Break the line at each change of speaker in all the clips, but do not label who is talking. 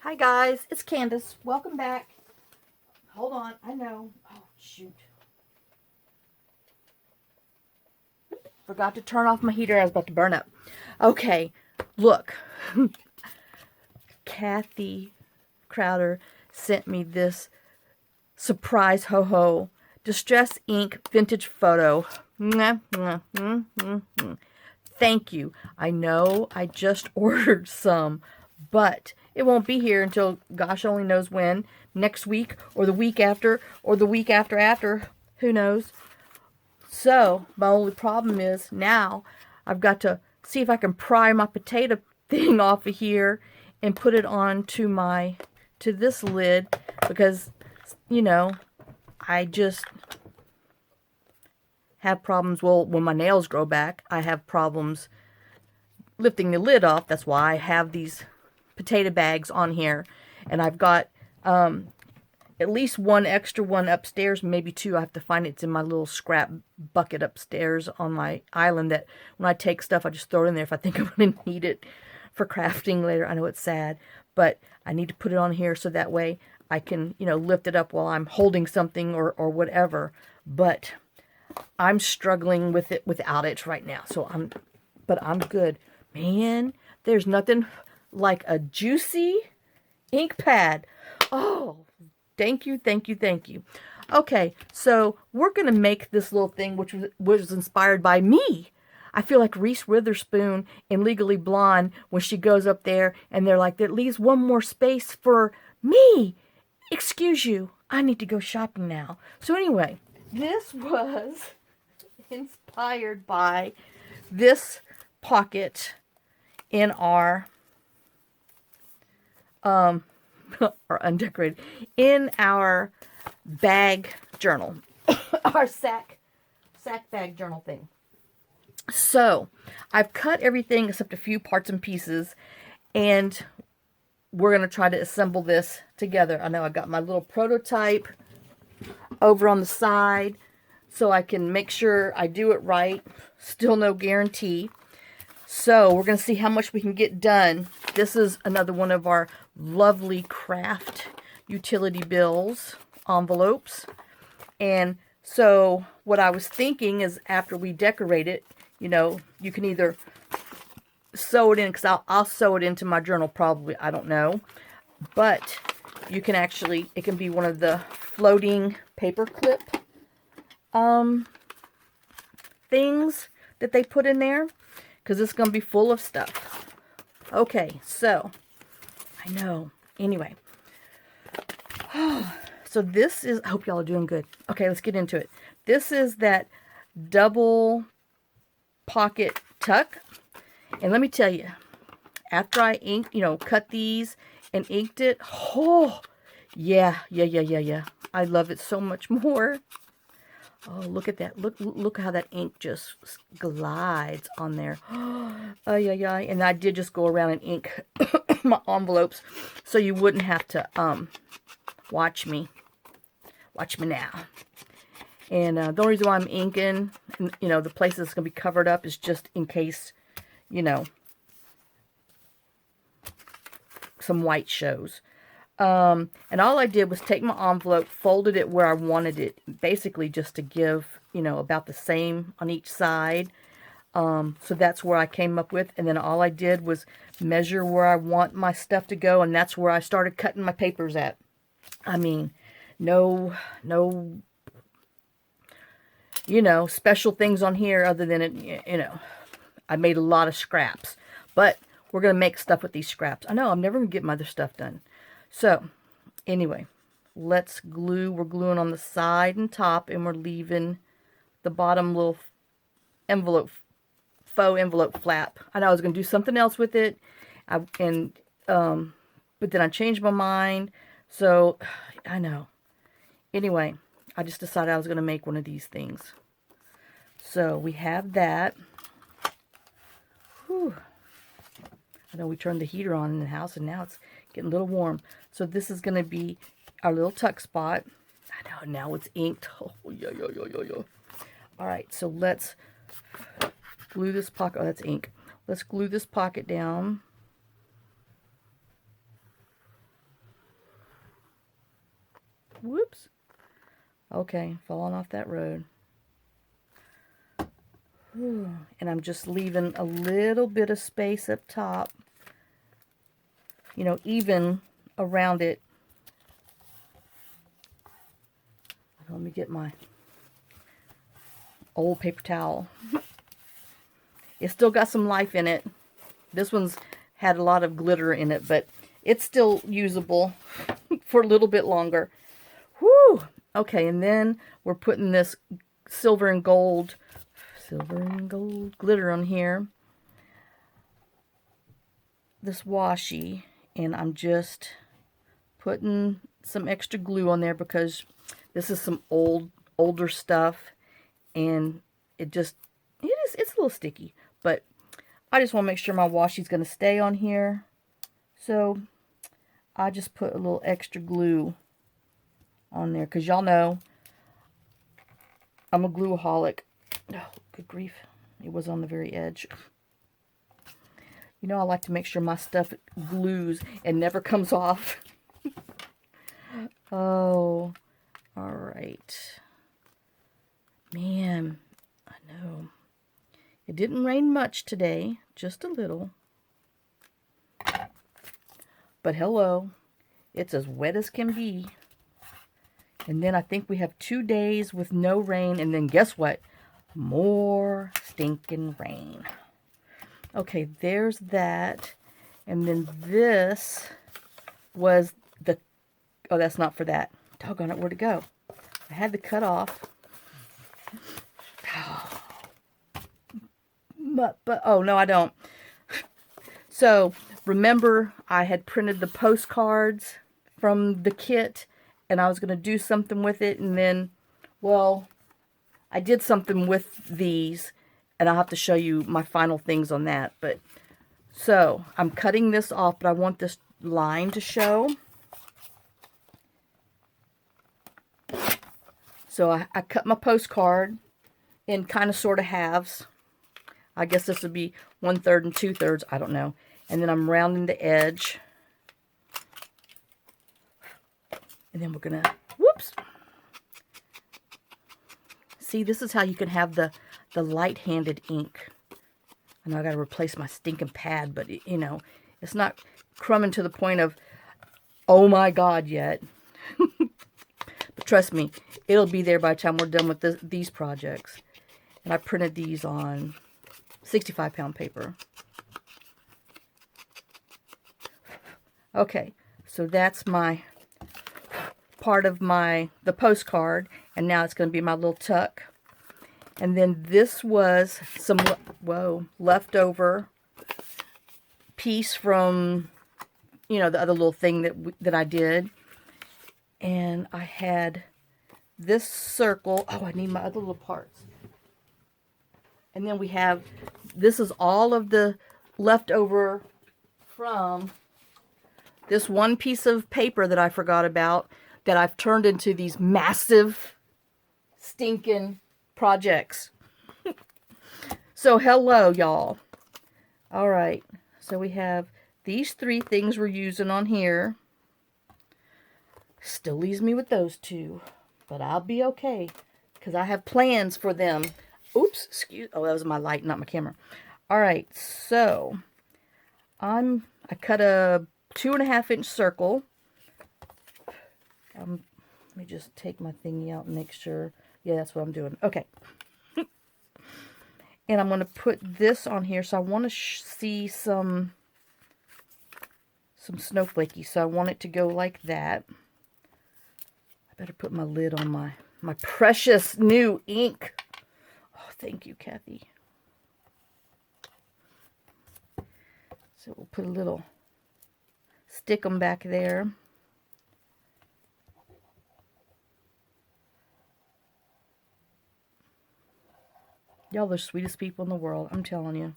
Hi guys, it's Candace. Welcome back. Hold on, I know. Oh shoot. Forgot to turn off my heater. I was about to burn up. Okay, look. Cathy Crowder sent me this surprise ho-ho distress ink vintage photo. Mwah, mwah, mm, mm, mm. Thank you. I know I just ordered some, but it won't be here until gosh only knows when. Next week, or the week after, or the week after. Who knows? So, my only problem is now I've got to see if I can pry my potato thing off of here and put it on to this lid because, you know, I just have problems. Well, when my nails grow back, I have problems lifting the lid off. That's why I have these potato bags on here. And I've got at least one extra one upstairs, maybe two. I have to find it. It's in my little scrap bucket upstairs on my island that when I take stuff, I just throw it in there if I think I'm going to need it for crafting later. I know it's sad, but I need to put it on here so that way I can, lift it up while I'm holding something or whatever. But I'm struggling with it without it right now. But I'm good. Man, there's nothing like a juicy ink pad. Oh, thank you, thank you, thank you. Okay, so we're going to make this little thing, which was inspired by me. I feel like Reese Witherspoon in Legally Blonde when she goes up there and they're like, there leaves one more space for me. Excuse you, I need to go shopping now. So anyway, this was inspired by this pocket in our or undecorated in our bag journal, our sack bag journal thing. So I've cut everything except a few parts and pieces, and we're gonna try to assemble this together. I know I got my little prototype over on the side so I can make sure I do it right. Still no guarantee. So we're going to see how much we can get done. This is another one of our lovely craft utility bills envelopes. And so what I was thinking is after we decorate it, you can either sew it in, because I'll sew it into my journal probably, I don't know. But you can actually, it can be one of the floating paper clip things that they put in there, because it's going to be full of stuff. Okay, so, I know. Anyway. So this is, I hope y'all are doing good. Okay, let's get into it. This is that double pocket tuck. And let me tell you, after I cut these and inked it, oh, yeah. I love it so much more. Oh, look at that. Look how that ink just glides on there. Oh, yeah. And I did just go around and ink my envelopes so you wouldn't have to watch me. Watch me now. And the only reason why I'm inking, the place that's going to be covered up is just in case, some white shows. And all I did was take my envelope, folded it where I wanted it, basically just to give, about the same on each side. So that's where I came up with. And then all I did was measure where I want my stuff to go, and that's where I started cutting my papers at. I mean, no, special things on here other than it, I made a lot of scraps. But we're going to make stuff with these scraps. I know, I'm never going to get my other stuff done. So, anyway, let's glue. We're gluing on the side and top, and we're leaving the bottom little faux envelope flap. I know I was going to do something else with it, but then I changed my mind. So, I know. Anyway, I just decided I was going to make one of these things. So, we have that. Whew. I know we turned the heater on in the house, and now it's getting a little warm. So this is going to be our little tuck spot. I know, now it's inked. Oh, yeah. All right, so let's glue this pocket. Oh, that's ink. Let's glue this pocket down. Whoops. Okay, falling off that road. And I'm just leaving a little bit of space up top, you know, even around it. Let me get my old paper towel. It's still got some life in it. This one's had a lot of glitter in it, but it's still usable for a little bit longer. Whew! Okay, and then we're putting this silver and gold glitter on here. This washi, and I'm just putting some extra glue on there because this is some older stuff, and it's a little sticky, but I just want to make sure my washi's going to stay on here. So I just put a little extra glue on there because y'all know I'm a glueaholic. Oh, good grief. It was on the very edge. You know, I like to make sure my stuff glues and never comes off. Oh, all right. Man, I know. It didn't rain much today, just a little. But hello, it's as wet as can be. And then I think we have 2 days with no rain, and then guess what? More stinking rain. Okay, there's that. And then this was the... Oh, that's not for that. Doggone it, where'd it go? I had to cut off. But oh, no, I don't. So, remember I had printed the postcards from the kit, and I was going to do something with it, and then, well, I did something with these, and I'll have to show you my final things on that. But so I'm cutting this off, but I want this line to show. So I cut my postcard in kind of sort of halves. I guess this would be 1/3 and 2/3. I don't know. And then I'm rounding the edge. And then we're going to, whoops. See, this is how you can have the light-handed ink. I know I got to replace my stinking pad, but, you know, it's not crumbing to the point of, oh my God, yet. But trust me, it'll be there by the time we're done with these projects. And I printed these on 65-pound paper. Okay, so that's my part of the postcard, and now it's going to be my little tuck. And then this was some leftover piece from, you know, the other little thing that I did. And I had this circle. Oh, I need my other little parts. And then we have, this is all of the leftover from this one piece of paper that I forgot about, that I've turned into these massive stinking projects. So hello, y'all. All right, so we have these 3 things we're using on here. Still leaves me with those 2, but I'll be okay because I have plans for them. Oops, oh, that was my light, not my camera. All right, so I cut a 2.5-inch circle. Let me just take my thingy out and make sure. Yeah, that's what I'm doing. Okay. And I'm going to put this on here. So I want to see some snowflakey. So I want it to go like that. I better put my lid on my precious new ink. Oh, thank you, Cathy. So we'll put a little, stick them back there. Y'all are the sweetest people in the world, I'm telling you.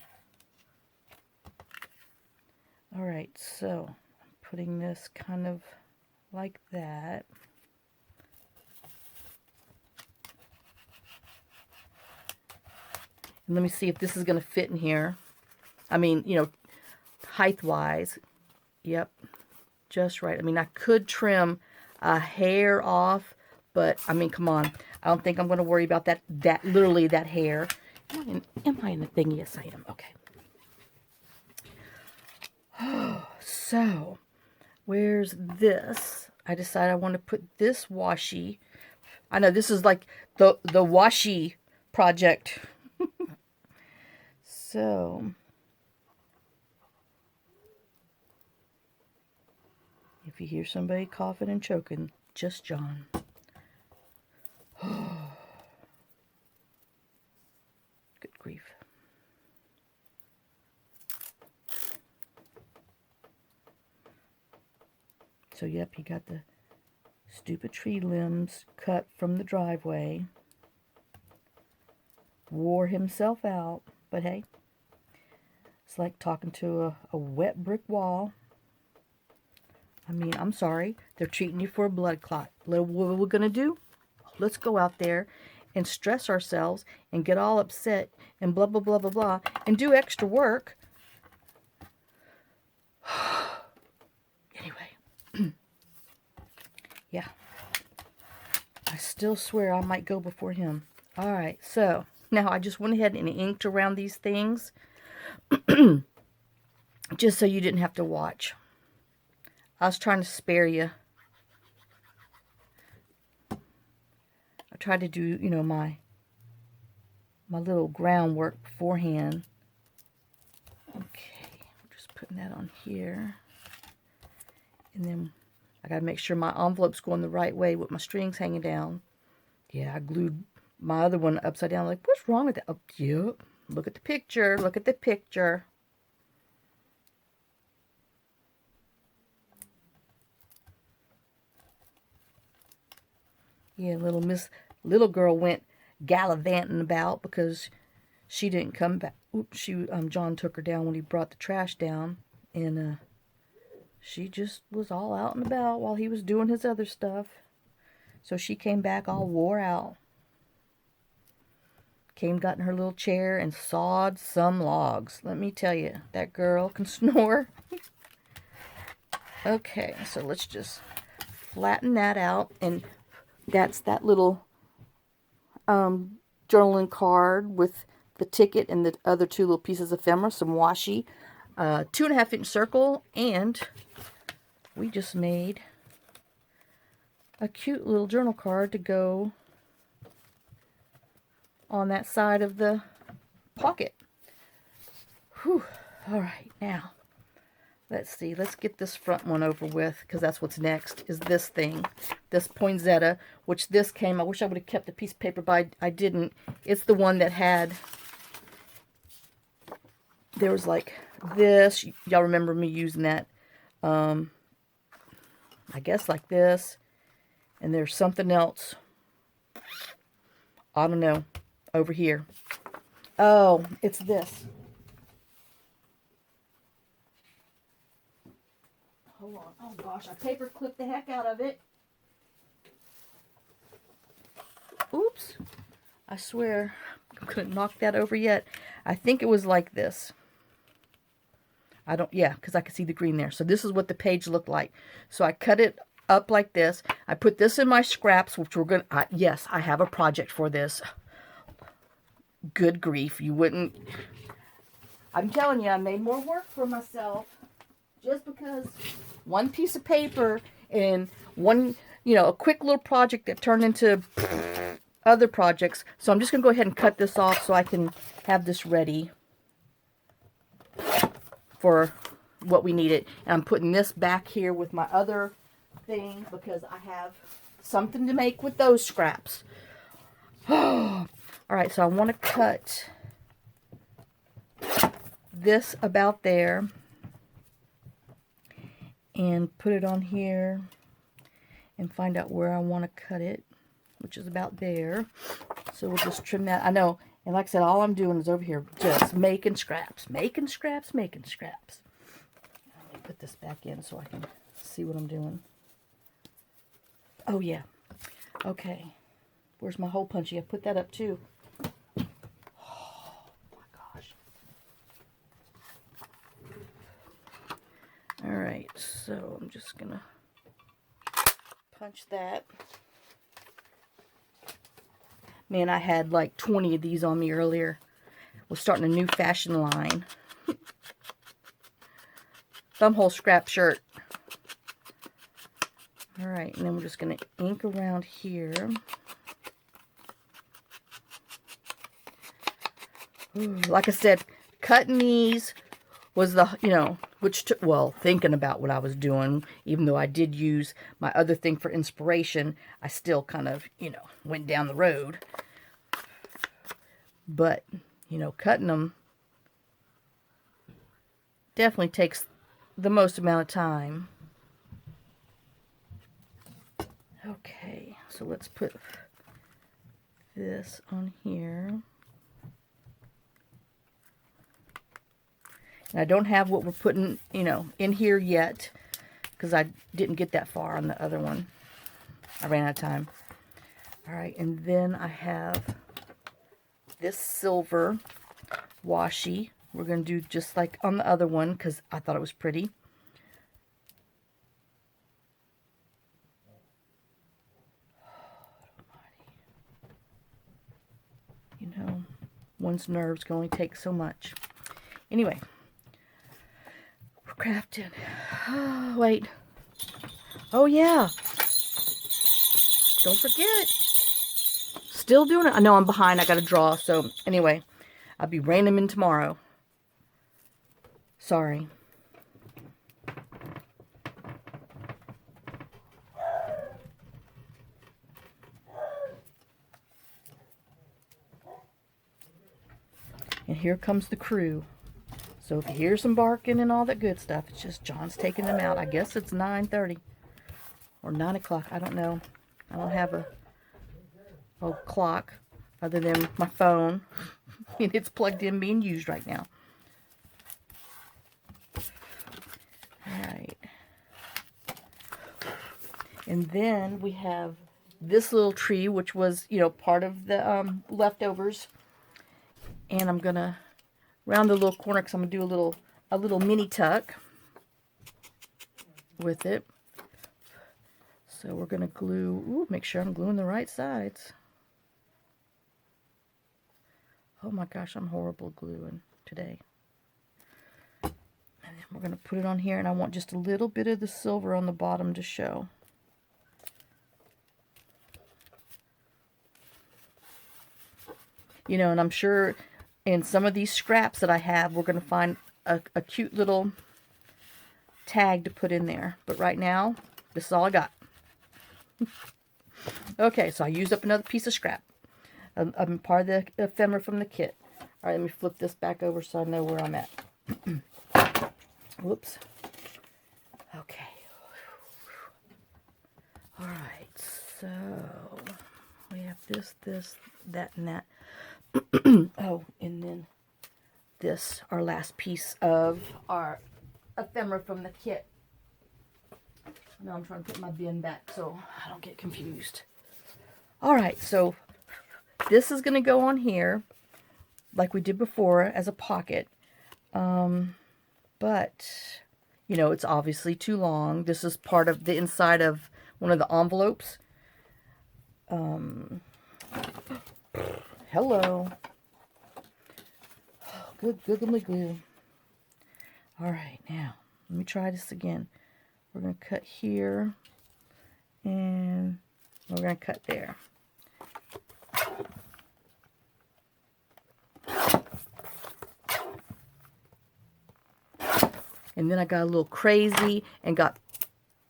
Alright, so I'm putting this kind of like that. And let me see if this is going to fit in here. I mean, you know, height-wise. Yep, just right. I mean, I could trim a hair off, but I mean, come on. I don't think I'm going to worry about that, literally that hair. Am I in the thing? Yes, I am. Okay. So, where's this? I decided I want to put this washi. I know this is like the washi project. So, if you hear somebody coughing and choking, just John. Good grief. So, yep, he got the stupid tree limbs cut from the driveway. Wore himself out, but hey, it's like talking to a wet brick wall. I mean, I'm sorry, they're treating you for a blood clot. What are we going to do? Let's go out there and stress ourselves and get all upset and blah, blah, blah, blah, blah, and do extra work. Anyway, yeah, I still swear I might go before him. All right, so now I just went ahead and inked around these things just so you didn't have to watch. I was trying to spare you. I tried to do, you know, my little groundwork beforehand. Okay, I'm just putting that on here. And then I got to make sure my envelope's going the right way with my strings hanging down. Yeah, I glued my other one upside down. Like, what's wrong with that? Oh, yeah. Look at the picture. Look at the picture. Yeah, little girl went gallivanting about because she didn't come back. Oops, John took her down when he brought the trash down, and she just was all out and about while he was doing his other stuff. So she came back all wore out. Got in her little chair and sawed some logs. Let me tell you, that girl can snore. Okay, so let's just flatten that out, and that's that little journaling card with the ticket and the other two little pieces of ephemera, some washi, 2.5-inch circle, and we just made a cute little journal card to go on that side of the pocket. Whew. All right, now let's see. Let's get this front one over with, because that's what's next, is this thing. This poinsettia, which this came, I wish I would have kept a piece of paper, but I didn't. It's the one that had, there was like this. Y'all remember me using that, I guess like this. And there's something else. I don't know. Over here. Oh, it's this. Hold on. Oh gosh, I paper clipped the heck out of it. Oops. I swear I couldn't knock that over yet. I think it was like this. Yeah, because I could see the green there. So this is what the page looked like. So I cut it up like this. I put this in my scraps, which we're going to, yes, I have a project for this. Good grief, you wouldn't. I'm telling you, I made more work for myself just because one piece of paper and one, a quick little project that turned into other projects. So I'm just going to go ahead and cut this off so I can have this ready for what we need it. And I'm putting this back here with my other thing because I have something to make with those scraps. Alright, so I want to cut this about there and put it on here and find out where I want to cut it, which is about there. So we'll just trim that. I know, and like I said, all I'm doing is over here just making scraps, making scraps, making scraps. Let me put this back in so I can see what I'm doing. Oh yeah. Okay. Where's my hole punchy? I put that up too. Oh my gosh. Alright, so I'm just gonna punch that. Man, I had like 20 of these on me earlier. Was starting a new fashion line. Thumbhole scrap shirt. Alright, and then we're just going to ink around here. Ooh, like I said, cutting these was the, you know, which took, well, thinking about what I was doing, even though I did use my other thing for inspiration, I still kind of, you know, went down the road. But, you know, cutting them definitely takes the most amount of time. Okay, so let's put this on here. And I don't have what we're putting, you know, in here yet, because I didn't get that far on the other one. I ran out of time. All right, and then I have this silver washi. We're going to do just like on the other one, because I thought it was pretty. You know, one's nerves can only take so much. Anyway, we're crafting. Oh, wait. Oh, yeah. Don't forget. Still doing it. I know I'm behind. I got to draw. So, anyway, I'll be reining them in tomorrow. Sorry. And here comes the crew. So if you hear some barking and all that good stuff, it's just John's taking them out. I guess it's 9:30 or 9 o'clock. I don't know. I don't have a clock other than my phone. And it's plugged in being used right now. Alright. And then we have this little tree, which was, you know, part of the leftovers. And I'm going to round the little corner because I'm going to do a little mini tuck with it. So we're going to glue, ooh, make sure I'm gluing the right sides. Oh my gosh, I'm horrible gluing today. And then we're going to put it on here, and I want just a little bit of the silver on the bottom to show. You know, and I'm sure in some of these scraps that I have, we're going to find a cute little tag to put in there. But right now, this is all I got. Okay, so I used up another piece of scrap. Part of the ephemera from the kit. All right, let me flip this back over so I know where I'm at. Whoops. Okay. All right, so we have this, that, and that. Oh, and then this, our last piece of our ephemera from the kit. Now I'm trying to put my bin back so I don't get confused. Alright, so this is going to go on here like we did before as a pocket. But, you know, it's obviously too long. This is part of the inside of one of the envelopes. Hello. Good googly glue. Alright, now, let me try this again. We're going to cut here, and we're going to cut there. And then I got a little crazy and got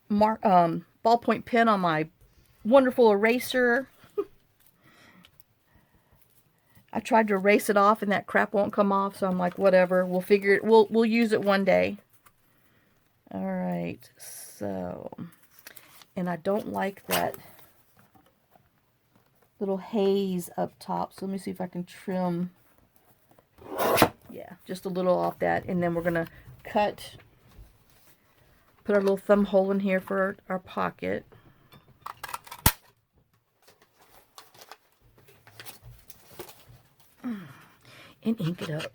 ballpoint pen on my wonderful eraser. I tried to erase it off and that crap won't come off, so I'm like, whatever, we'll figure it, we'll use it one day. Alright, so, and I don't like that little haze up top, so let me see if I can trim, yeah, just a little off that, and then we're going to put our little thumb hole in here for our pocket. And ink it up.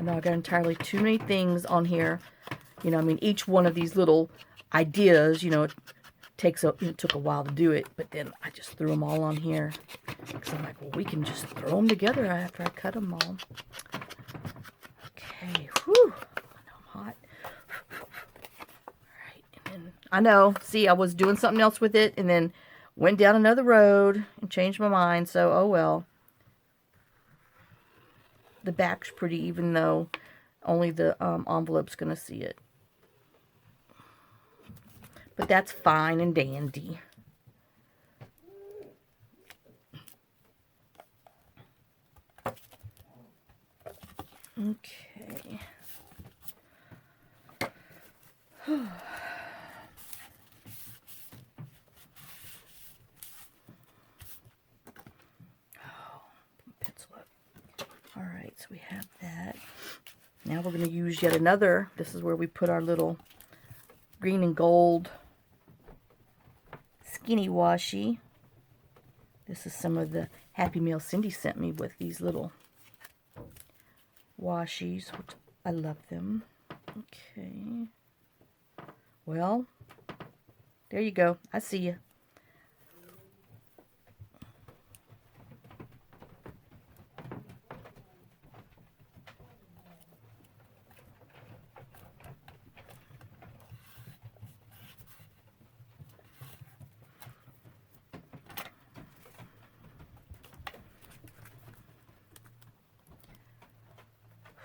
I know I got entirely too many things on here. You know, I mean, each one of these little ideas, you know, it took a while to do it, but then I just threw them all on here. Because I'm like, well, we can just throw them together after I cut them all. Okay, whew. I know I'm hot. Alright, and then, I know, see, I was doing something else with it, and then went down another road and changed my mind, so oh well. The back's pretty, even though only the envelope's going to see it. But that's fine and dandy. Okay. Pencil up. Alright, so we have that. Now we're going to use yet another. This is where we put our little green and gold skinny washi. This is some of the Happy Meal Cindy sent me with these little washies, which I love them. Okay. Well, there you go. I see you.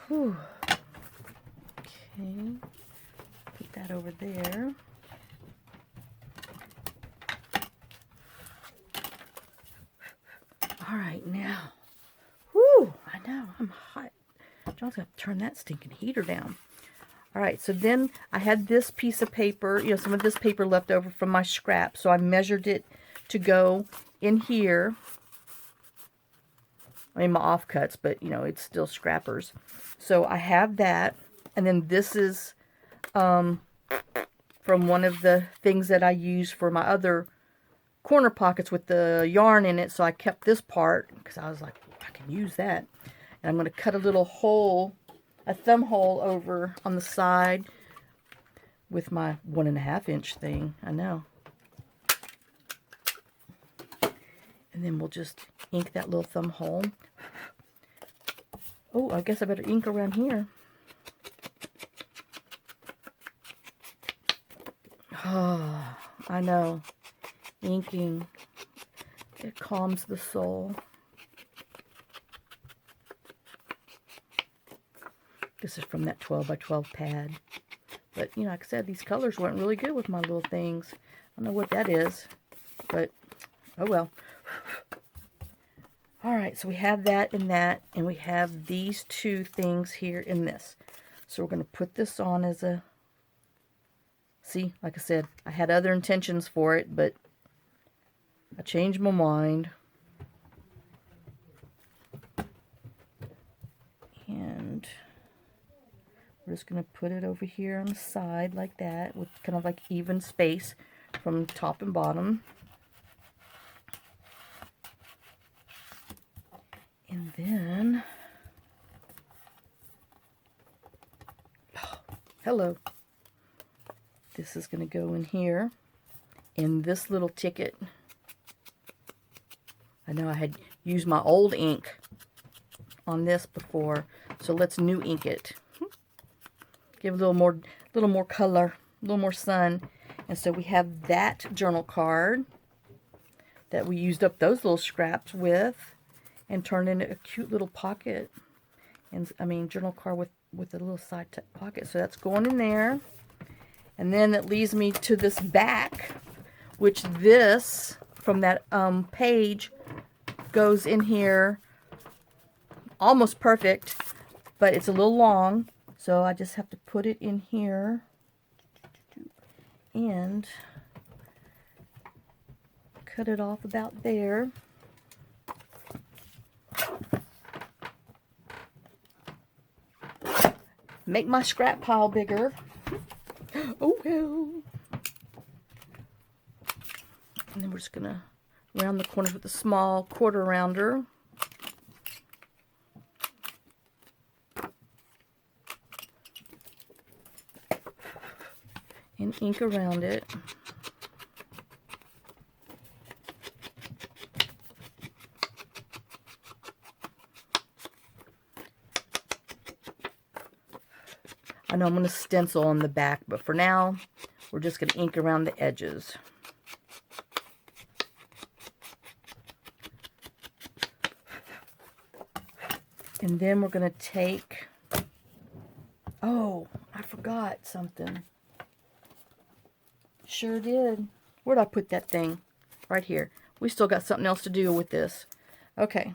Whew. Okay, put that over there. All right, now, whew, I know, I'm hot. John's got to turn that stinking heater down. All right, so then I had this piece of paper, you know, some of this paper left over from my scrap, so I measured it to go in here. I mean, my offcuts, but, you know, it's still scrappers. So I have that. And then this is from one of the things that I use for my other corner pockets with the yarn in it. So I kept this part because I was like, I can use that. And I'm going to cut a little hole, a thumb hole over on the side with my 1.5 inch thing. I know. And then we'll just ink that little thumb hole. Oh, I guess I better ink around here. Oh, I know. Inking. It calms the soul. This is from that 12 by 12 pad. But, you know, like I said, these colors weren't really good with my little things. I don't know what that is. But, oh well. Alright, so we have that and that, and we have these two things here in this. So we're going to put this on as a, see, like I said, I had other intentions for it, but I changed my mind. And we're just going to put it over here on the side like that, with kind of like even space from top and bottom. And then, oh, hello, this is going to go in here, in this little ticket. I know I had used my old ink on this before, so let's new ink it. Give a little more color, a little more sun. And so we have that journal card that we used up those little scraps with, and turned into a cute little pocket. And I mean, journal card with a little side pocket. So that's going in there. And then that leads me to this back, which this, from that page, goes in here almost perfect, but it's a little long. So I just have to put it in here. And cut it off about there. Make my scrap pile bigger. Oh well. And then we're just going to round the corners with a small quarter rounder. and ink around it. I know I'm going to stencil on the back, but for now, we're just going to ink around the edges. And then we're going to take, oh, I forgot something. Sure did. Where'd I put that thing? Right here. We still got something else to do with this. Okay.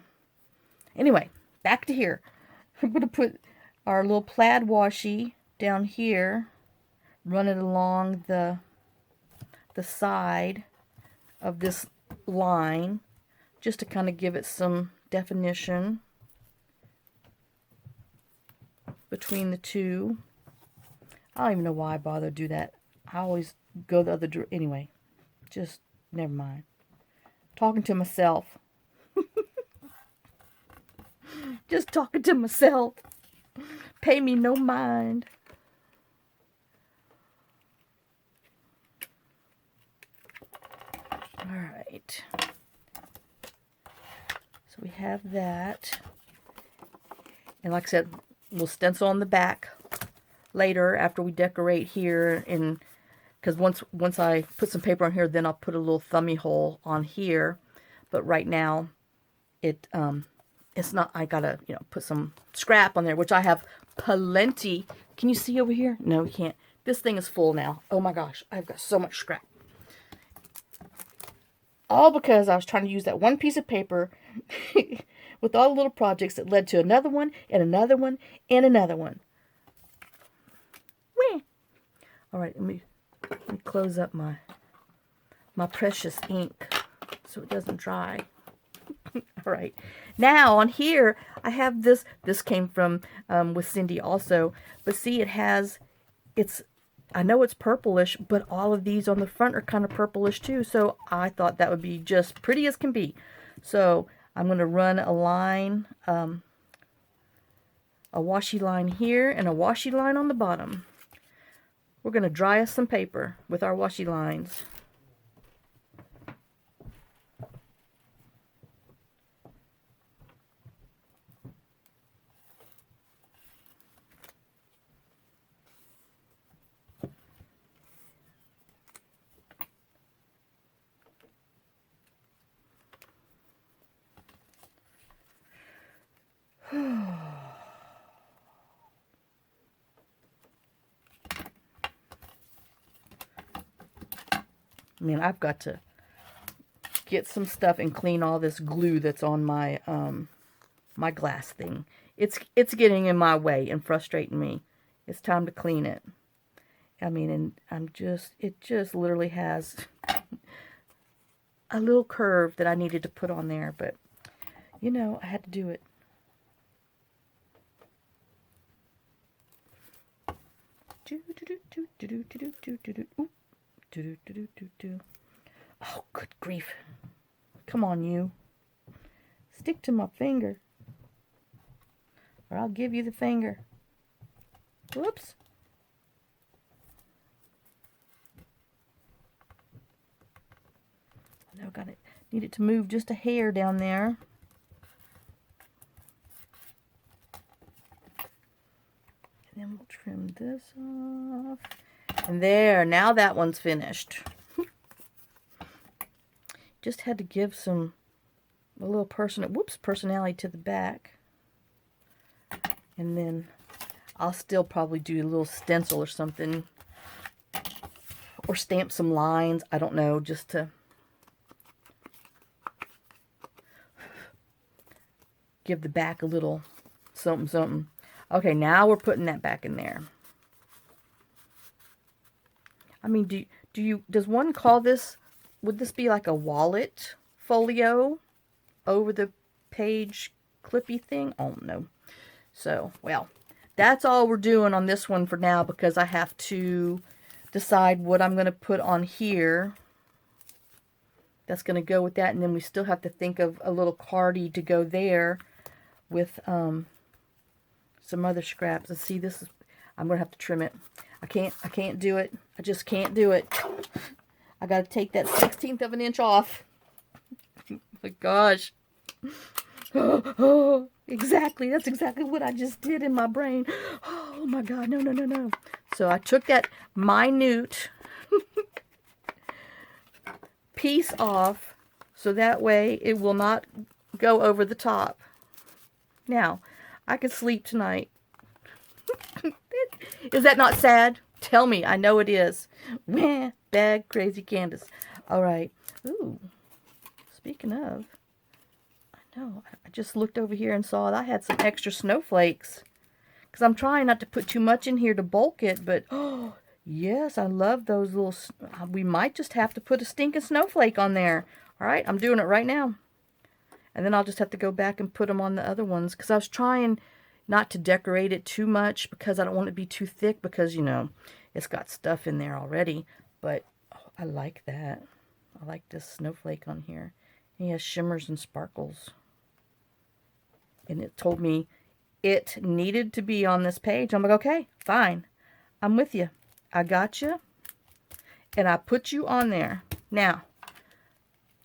Anyway, back to here. I'm going to put our little plaid washi down here, run it along the side of this line, just to kind of give it some definition between the two. I don't even know why I bother to do that. I always go the other direction. Anyway, just never mind. Talking to myself. Just talking to myself. Pay me no mind. Alright. So we have that. And like I said, we'll stencil on the back later after we decorate here. And because once I put some paper on here, then I'll put a little thummy hole on here. But right now, it's not, I gotta, put some scrap on there, which I have plenty. Can you see over here? No, you can't. This thing is full now. Oh my gosh, I've got so much scrap. All because I was trying to use that one piece of paper with all the little projects that led to another one, and another one, and another one. Whee! All right, let me close up my precious ink so it doesn't dry. All right, now on here I have this came from with Cindy also, but see, I know it's purplish, but all of these on the front are kind of purplish too, so I thought that would be just pretty as can be. So I'm going to run a line, a washi line here and a washi line on the bottom. We're going to dry us some paper with our washi lines. I mean, I've got to get some stuff and clean all this glue that's on my my glass thing. It's getting in my way and frustrating me. It's time to clean it. I mean, and it just literally has a little curve that I needed to put on there, but I had to do it. Oh, good grief. Come on, you. Stick to my finger, or I'll give you the finger. Whoops. Now need it to move just a hair down there. And then we'll trim this off. And there, now that one's finished. Just had to give a little personality to the back. And then I'll still probably do a little stencil or something. Or stamp some lines, I don't know, just to give the back a little something, something. Okay, now we're putting that back in there. I mean, does one call this, would this be like a wallet folio over the page clippy thing? Oh, no. So, well, that's all we're doing on this one for now, because I have to decide what I'm going to put on here. That's going to go with that, and then we still have to think of a little cardie to go there with some other scraps. And see, this is, I'm going to have to trim it. I can't do it I just can't do it. I got to take that 1/16 of an inch off. Oh my gosh. Oh, exactly. That's exactly what I just did in my brain. Oh my God. No, no, no, no. So I took that minute piece off so that way it will not go over the top. Now, I could sleep tonight. Is that not sad? Tell me. I know it is. Meh, bad, crazy Candace. All right. Ooh. Speaking of, I know, I just looked over here and saw that I had some extra snowflakes. Because I'm trying not to put too much in here to bulk it, but, oh, yes, I love those little, we might just have to put a stinking snowflake on there. All right, I'm doing it right now. And then I'll just have to go back and put them on the other ones. Because I was trying not to decorate it too much because I don't want it to be too thick because, you know, it's got stuff in there already. But oh, I like that. I like this snowflake on here. He has shimmers and sparkles. And it told me it needed to be on this page. I'm like, okay, fine. I'm with you. I got you. And I put you on there. Now,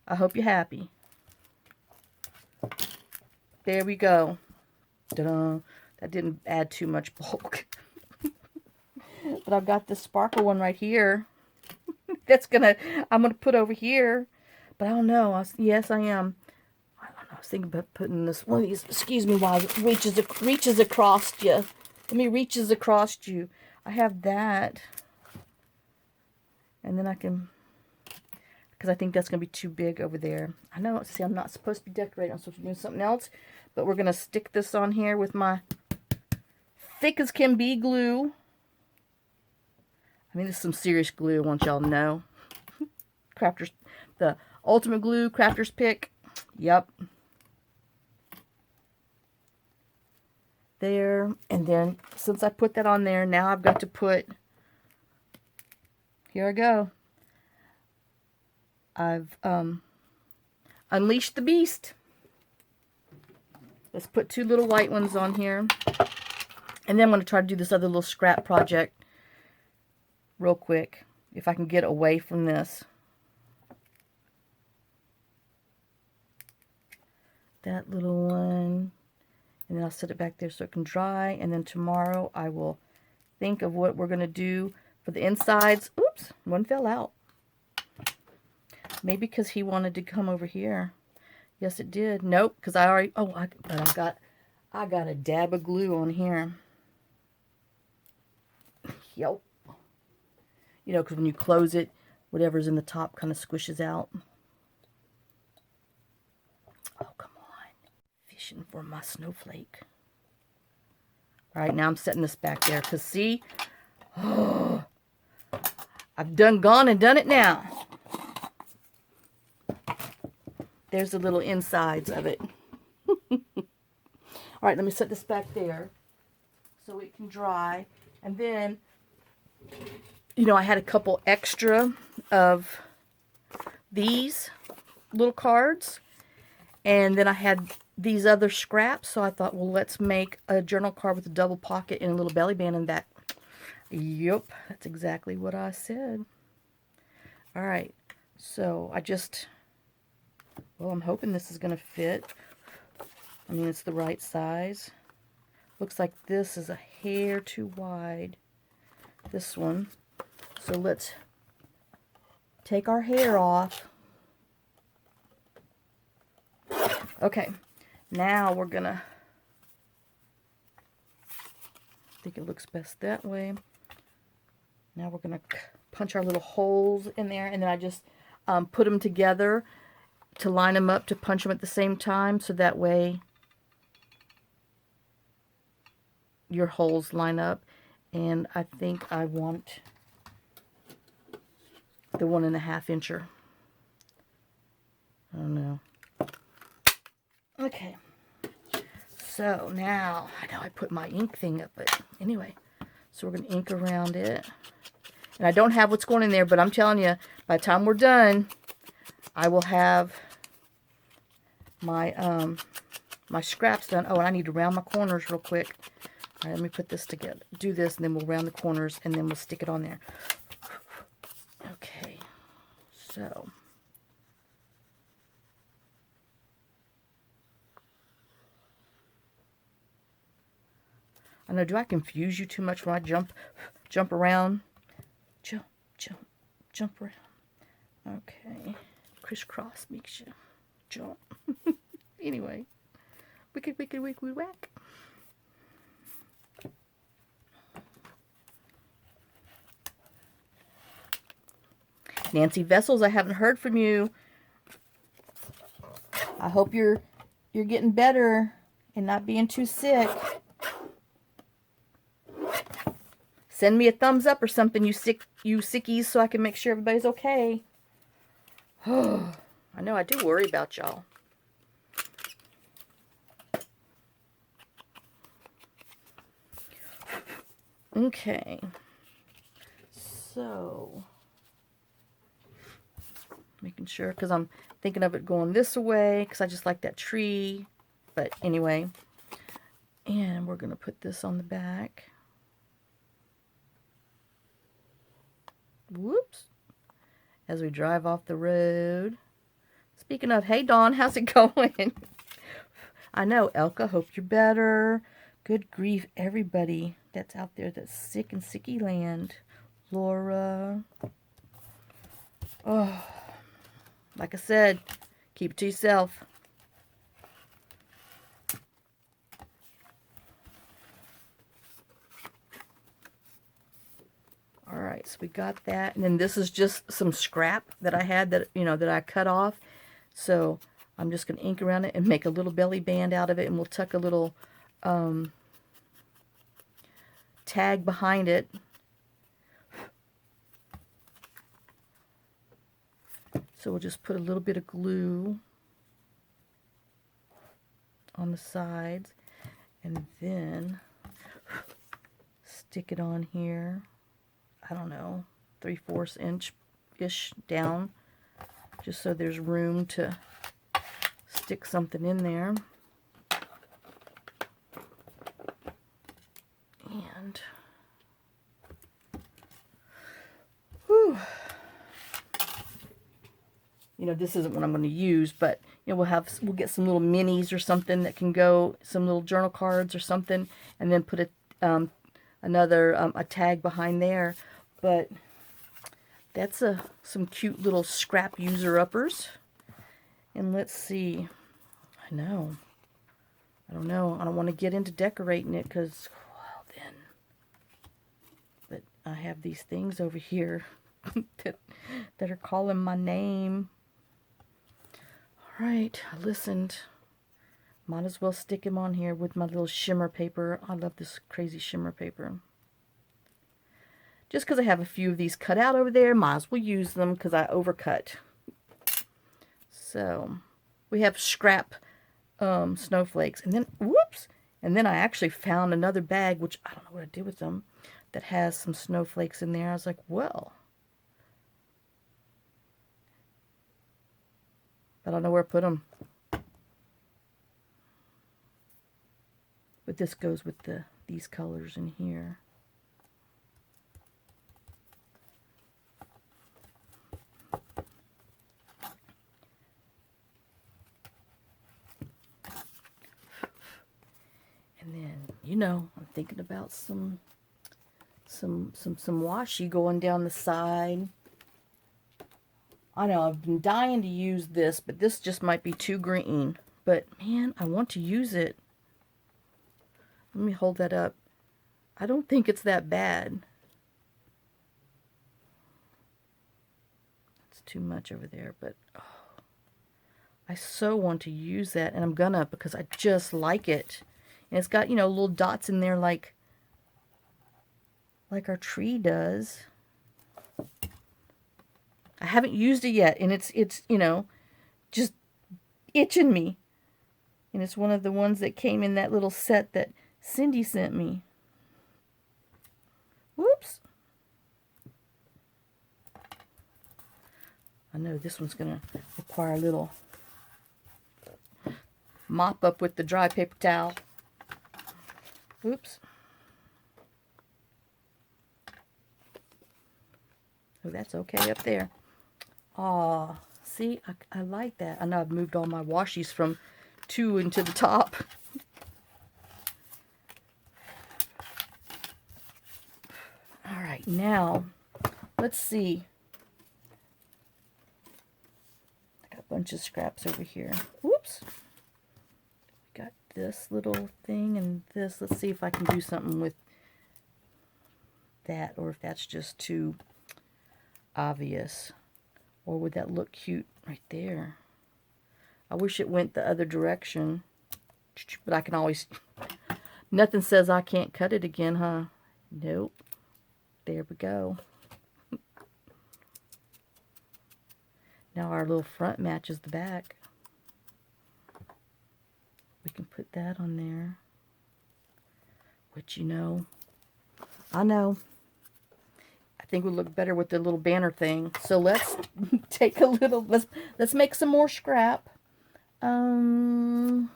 I hope you're happy. There we go. Ta-da. That didn't add too much bulk. But I've got this sparkle one right here. I'm gonna put over here. But I don't know. Yes, I am. I don't know. I was thinking about putting this one of these. Excuse me, while it reaches across you. Let me reaches across you. I have that, and then I can, because I think that's gonna be too big over there. I know. See, I'm not supposed to be decorating. I'm supposed to be doing something else. But we're gonna stick this on here with my thick as can be glue. I mean, this is some serious glue. I want y'all to know. Crafters, the ultimate glue, crafter's pick. Yep. There. And then, since I put that on there, now I've got to put, here I go. I've unleashed the beast. Let's put 2 little white ones on here. And then I'm going to try to do this other little scrap project real quick. If I can get away from this. That little one. And then I'll set it back there so it can dry. And then tomorrow I will think of what we're going to do for the insides. Oops, one fell out. Maybe because he wanted to come over here. Yes, it did. Nope, because I already... Oh, but I got a dab of glue on here. Yep. You know, because when you close it, whatever's in the top kind of squishes out. Oh, come on. Fishing for my snowflake. All right, now I'm setting this back there. Because, see? Oh, I've gone and done it now. There's the little insides of it. All right, let me set this back there so it can dry. And then, you know, I had a couple extra of these little cards. And then I had these other scraps. So I thought, well, let's make a journal card with a double pocket and a little belly band in that. Yep, that's exactly what I said. All right, so I just... Well, I'm hoping this is going to fit. I mean, it's the right size. Looks like this is a hair too wide. This one. So let's take our hair off. Okay. Now we're going to... I think it looks best that way. Now we're going to punch our little holes in there. And then I just put them together to line them up, to punch them at the same time, so that way your holes line up. And I think I want the 1.5 incher. I don't know. Okay. So now, I know I put my ink thing up, but anyway. So we're going to ink around it. And I don't have what's going in there, but I'm telling you, by the time we're done, I will have my my scraps done. Oh, and I need to round my corners real quick. All right, let me put this together. Do this, and then we'll round the corners, and then we'll stick it on there. So, I know, do I confuse you too much when I jump around? Jump, jump, jump around. Okay. Crisscross makes you jump. Anyway. Wicked, wicked, wicked, whack. Nancy Vessels, I haven't heard from you. I hope you're getting better and not being too sick. Send me a thumbs up or something, you sickies, so I can make sure everybody's okay. I know I do worry about y'all. Okay. So, making sure, because I'm thinking of it going this way, because I just like that tree. But anyway, and we're going to put this on the back. Whoops. As we drive off the road. Speaking of, hey Dawn, how's it going? I know, Elka, hope you're better. Good grief, everybody that's out there that's sick in sicky land. Laura. Oh, like I said, keep it to yourself. All right, so we got that, and then this is just some scrap that I had that that I cut off. So I'm just going to ink around it and make a little belly band out of it, and we'll tuck a little tag behind it. So we'll just put a little bit of glue on the sides, and then stick it on here. I don't know, 3/4 inch-ish down, just so there's room to stick something in there. And, whew. This isn't what I'm going to use, but we'll get some little minis or something that can go, some little journal cards or something, and then put a tag behind there. But that's some cute little scrap user-uppers. And let's see. I don't know. I don't want to get into decorating it because, well, then. But I have these things over here that are calling my name. All right, I listened. Might as well stick him on here with my little shimmer paper. I love this crazy shimmer paper. Just because I have a few of these cut out over there, might as well use them because I overcut. So, we have scrap snowflakes. And then, whoops! And then I actually found another bag, which I don't know what I did with them, that has some snowflakes in there. I was like, well. I don't know where to put them. But this goes with these colors in here. And then, I'm thinking about some washi going down the side. I know, I've been dying to use this, but this just might be too green. But, man, I want to use it. Let me hold that up. I don't think it's that bad. It's too much over there, but oh, I so want to use that, and I'm gonna because I just like it. And it's got, little dots in there like our tree does. I haven't used it yet, and it's just itching me. And it's one of the ones that came in that little set that Cindy sent me. Whoops. I know this one's going to require a little mop up with the dry paper towel. Oops. Oh, that's okay up there. Aw, see, I like that. I know I've moved all my washies from 2 into the top. All right, now, let's see. I got a bunch of scraps over here. Whoops. Got this little thing and this. Let's see if I can do something with that, or if that's just too obvious. Or would that look cute right there? I wish it went the other direction, but I can always, nothing says I can't cut it again, huh? Nope. There we go. Now our little front matches the back. We can put that on there. Which, you know, I know. I think would look better with the little banner thing. So let's take a little, let's make some more scrap. To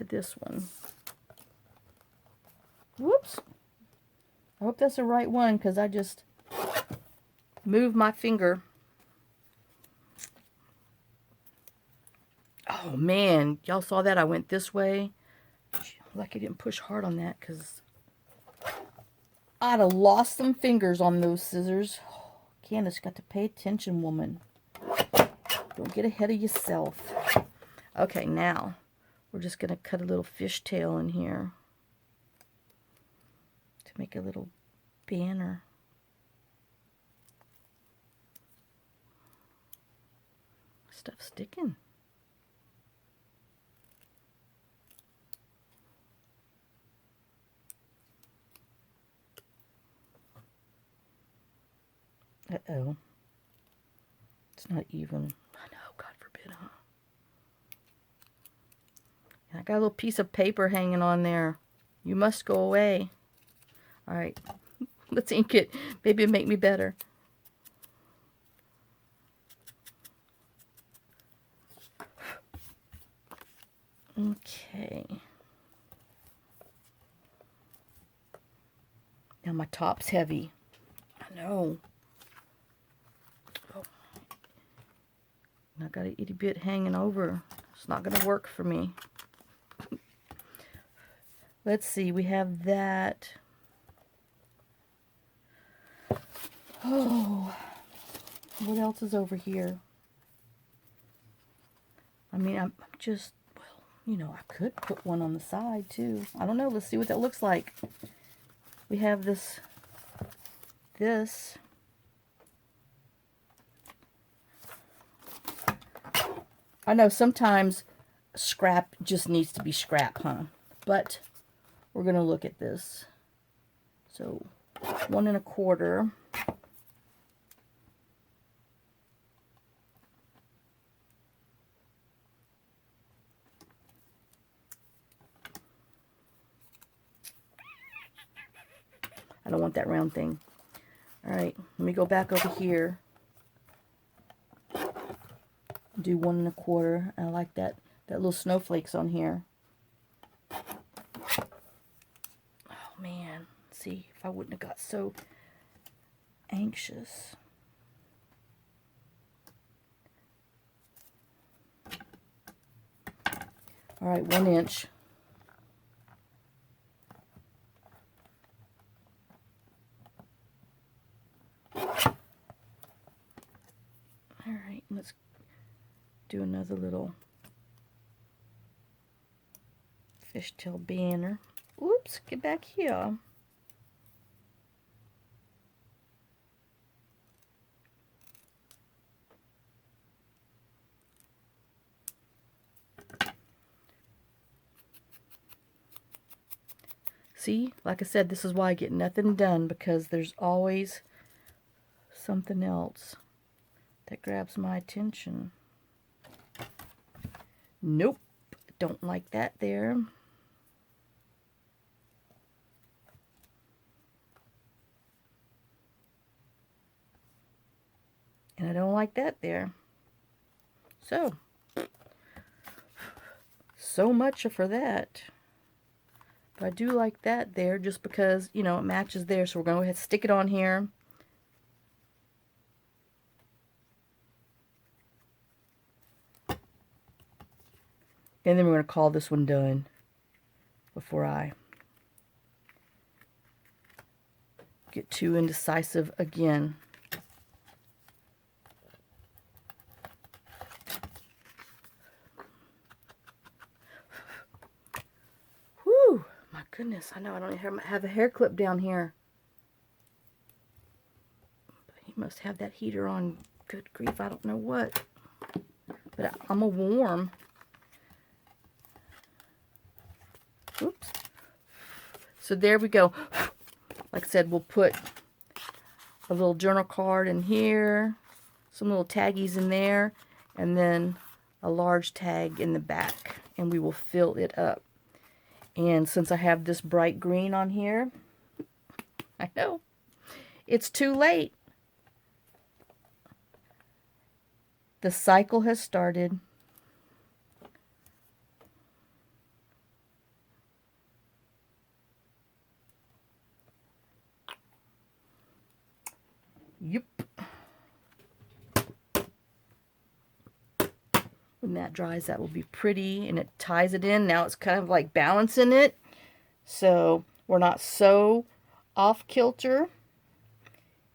this one. Whoops. I hope that's the right one, because I just moved my finger. Oh man, y'all saw that? I went this way. Lucky I didn't push hard on that, because I'd have lost some fingers on those scissors. Candace, got to pay attention, woman. Don't get ahead of yourself. Okay, now we're just going to cut a little fishtail in here to make a little banner. Stuff's sticking. Uh-oh. It's not even. I know, God forbid, huh? And I got a little piece of paper hanging on there. You must go away. All right. Let's ink it. Maybe it'll make me better. Okay. Now my top's heavy. I know. Oh. I got an itty bit hanging over. It's not going to work for me. Let's see. We have that. Oh. What else is over here? I mean, I'm just, well, you know, I could put one on the side too. I don't know. Let's see what that looks like. We have this. I know sometimes scrap just needs to be scrap, huh? But we're going to look at this. So 1 1/4. I don't want that round thing. All right, let me go back over here. Do 1 1/4. I like that little snowflakes on here. Oh man, see if I wouldn't have got so anxious. All right, 1 inch. All right, let's do another little fishtail banner. Oops, get back here. See, like I said, this is why I get nothing done, because there's always something else that grabs my attention. Nope, don't like that there. And I don't like that there. So much for that. But I do like that there just because, you know, it matches there. So we're going to go ahead and stick it on here. And then we're going to call this one done before I get too indecisive again. Whew, my goodness, I know I don't have a hair clip down here. But he must have that heater on, good grief, I don't know what. But I'm a warm. Oops. So there we go. Like I said, we'll put a little journal card in here, some little taggies in there, and then a large tag in the back, and we will fill it up. And since I have this bright green on here, I know, it's too late. The cycle has started. Yep. When that dries, that will be pretty, and it ties it in. Now it's kind of like balancing it, so we're not so off kilter.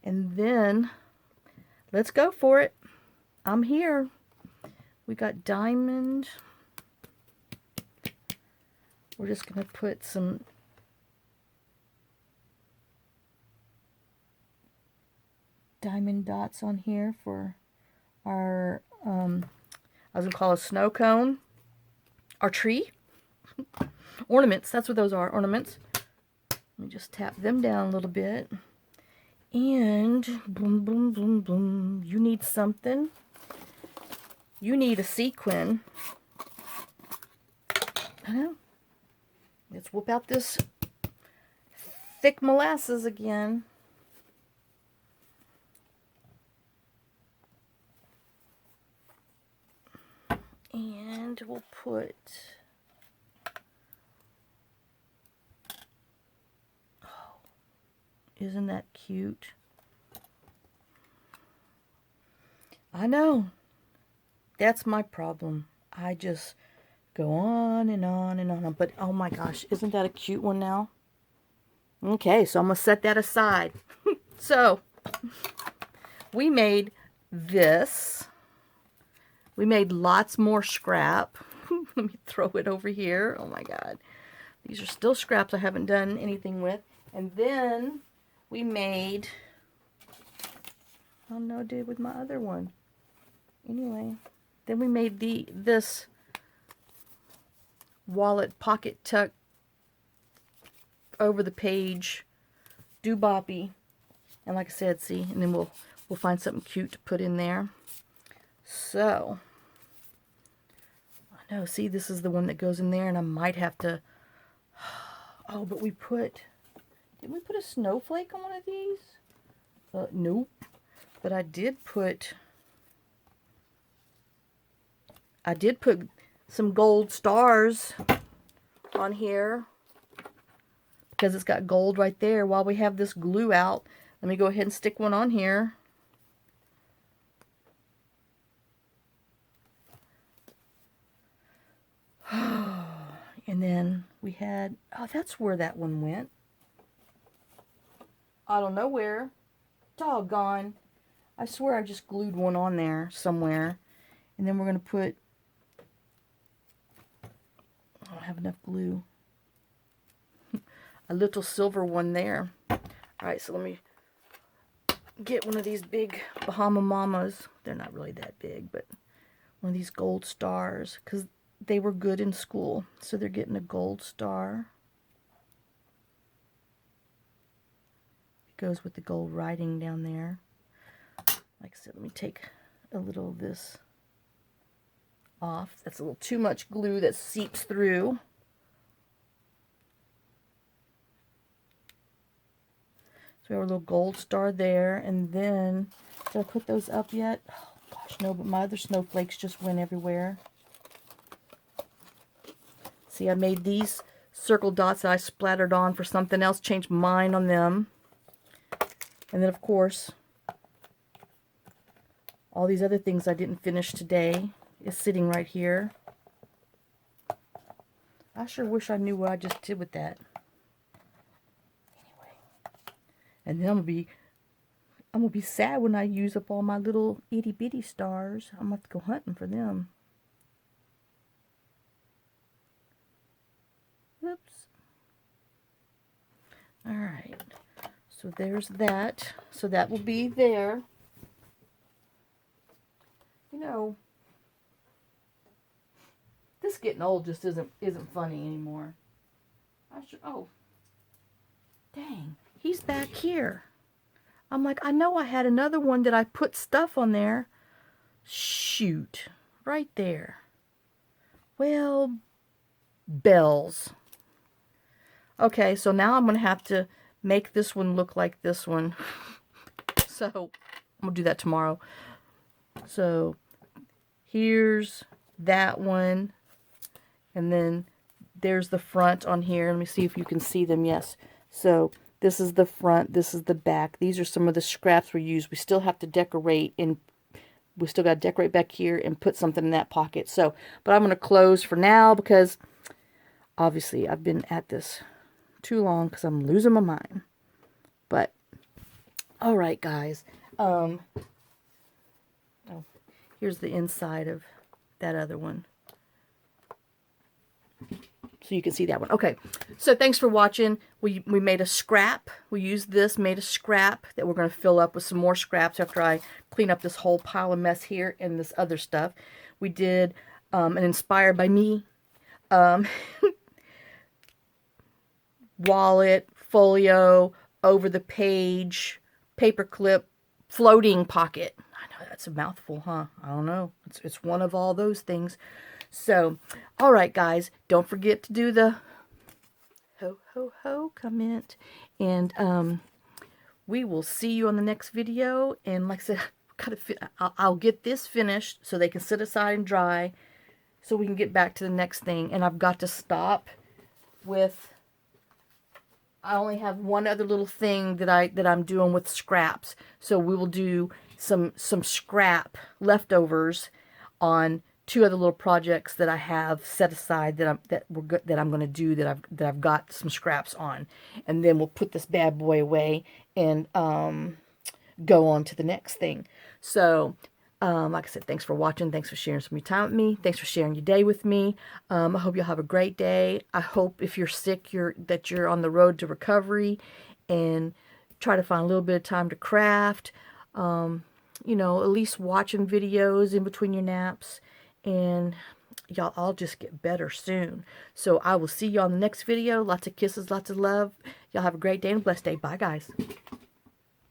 And then let's go for it. I'm here. We got diamond. We're just going to put some diamond dots on here for our, I was going to call a snow cone, our tree. Ornaments, that's what those are, ornaments. Let me just tap them down a little bit. And boom, boom, boom, boom. You need something. You need a sequin. I know. Let's whoop out this thick molasses again. And we'll put, oh, isn't that cute? I know. That's my problem. I just go on and on and on. But oh my gosh, isn't that a cute one now? Okay, so I'm going to set that aside. So, we made this. We made lots more scrap. Let me throw it over here. Oh my God. These are still scraps I haven't done anything with. And then we made, oh no, I did with my other one. Anyway, then we made this wallet pocket tuck over the page dooboppy. And like I said, see, and then we'll find something cute to put in there. So, I know, see, this is the one that goes in there, and I might have to, oh, but did we put a snowflake on one of these? Nope. But I did put some gold stars on here because it's got gold right there. While we have this glue out, let me go ahead and stick one on here. And then we had, oh, that's where that one went. I don't know where. Doggone. I swear I just glued one on there somewhere. And then we're going to put, I don't have enough glue. A little silver one there. Alright, so let me get one of these big Bahama Mamas. They're not really that big, but one of these gold stars. Because they were good in school. So they're getting a gold star. It goes with the gold writing down there. Like I said, let me take a little of this off. That's a little too much glue that seeps through. So we have a little gold star there. And then, did I put those up yet? Oh gosh, no, but my other snowflakes just went everywhere. See, I made these circle dots that I splattered on for something else, changed my mind on them. And then, of course, all these other things I didn't finish today is sitting right here. I sure wish I knew what I just did with that. Anyway. And then I'm gonna be sad when I use up all my little itty bitty stars. I'm gonna have to go hunting for them. Oops. Alright. So there's that. So that will be there. You know, this getting old just isn't funny anymore. Oh, dang, he's back here. I'm like, I know I had another one that I put stuff on there. Shoot, right there. Well, bells. Okay, so now I'm gonna have to make this one look like this one. So I'm gonna do that tomorrow. So here's that one. And then there's the front on here. Let me see if you can see them. Yes. So this is the front. This is the back. These are some of the scraps we use. We still have to decorate, and we still got to decorate back here and put something in that pocket. So, but I'm going to close for now because obviously I've been at this too long because I'm losing my mind. But all right, guys. Oh, here's the inside of that other one. So you can see that one. Okay, so thanks for watching. We made a scrap. We used this, made a scrap that we're going to fill up with some more scraps after I clean up this whole pile of mess here and this other stuff. We did an inspired by me wallet, folio, over the page, paperclip, floating pocket. I know that's a mouthful, huh? I don't know. It's one of all those things. So, all right, guys, don't forget to do the ho, ho, ho comment. And we will see you on the next video. And like I said, I'll get this finished so they can sit aside and dry so we can get back to the next thing. And I've got to stop with, I only have one other little thing that I'm doing with scraps. So we will do some scrap leftovers on two other little projects that I have set aside that I'm going to do that I've got some scraps on, and then we'll put this bad boy away and go on to the next thing. So, like I said, thanks for watching. Thanks for sharing some of your time with me. Thanks for sharing your day with me. I hope you'll have a great day. I hope if you're sick, that you're on the road to recovery, and try to find a little bit of time to craft. You know, at least watching videos in between your naps. And y'all all just get better soon. So I will see you on the next video. Lots of kisses, lots of love. Y'all have a great day and a blessed day. Bye, guys.